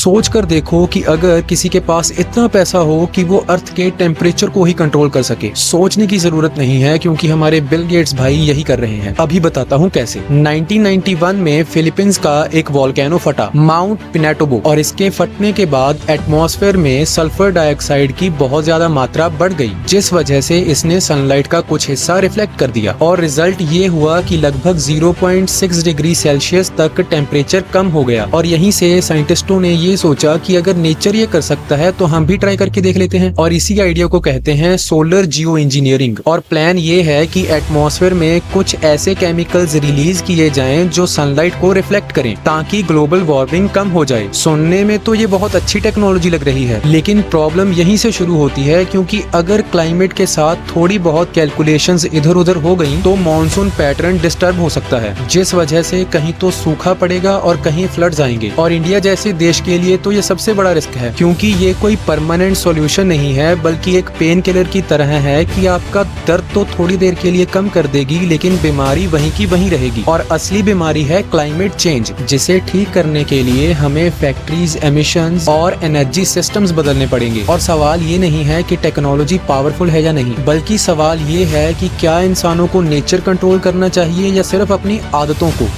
सोच कर देखो कि अगर किसी के पास इतना पैसा हो कि वो अर्थ के टेम्परेचर को ही कंट्रोल कर सके। सोचने की जरूरत नहीं है क्योंकि हमारे बिल गेट्स भाई यही कर रहे हैं। अभी बताता हूँ कैसे। 1991 में फिलीपींस का एक वोल्केनो फटा, माउंट पिनाटोबो, और इसके फटने के बाद एटमॉस्फेयर में सल्फर डाइऑक्साइड की बहुत ज्यादा मात्रा बढ़ गई, जिस वजह से इसने सनलाइट का कुछ हिस्सा रिफ्लेक्ट कर दिया और रिजल्ट ये हुआ कि लगभग 0.6 डिग्री सेल्सियस तक टेम्परेचर कम हो गया। और यहीं से साइंटिस्टों ने ये सोचा कि अगर नेचर ये कर सकता है तो हम भी ट्राई करके देख लेते हैं। और इसी आइडिया को कहते हैं सोलर जियो इंजीनियरिंग। और प्लान ये है कि एटमॉस्फेयर में कुछ ऐसे केमिकल्स रिलीज किए जाएं जो सनलाइट को रिफ्लेक्ट करें ताकि ग्लोबल वार्मिंग कम हो जाए। सुनने में तो ये बहुत अच्छी टेक्नोलॉजी लग रही है, लेकिन प्रॉब्लम यहीं से शुरू होती है क्योंकि अगर क्लाइमेट के साथ थोड़ी बहुत कैलकुलेशंस इधर उधर हो गई तो मॉनसून पैटर्न डिस्टर्ब हो सकता है, जिस वजह से कहीं तो सूखा पड़ेगा और कहीं फ्लड्स आएंगे। और इंडिया जैसे देश के लिए तो ये सबसे बड़ा रिस्क है क्योंकि ये कोई परमानेंट सॉल्यूशन नहीं है बल्कि एक पेन किलर की तरह है कि आपका दर्द तो थोड़ी देर के लिए कम कर देगी लेकिन बीमारी वहीं की वहीं रहेगी। और असली बीमारी है क्लाइमेट चेंज, जिसे ठीक करने के लिए हमें फैक्ट्रीज, एमिशंस और एनर्जी सिस्टम्स बदलने पड़ेंगे। और सवाल ये नहीं है कि टेक्नोलॉजी पावरफुल है या नहीं, बल्कि सवाल ये है कि क्या इंसानों को नेचर कंट्रोल करना चाहिए या सिर्फ अपनी आदतों को।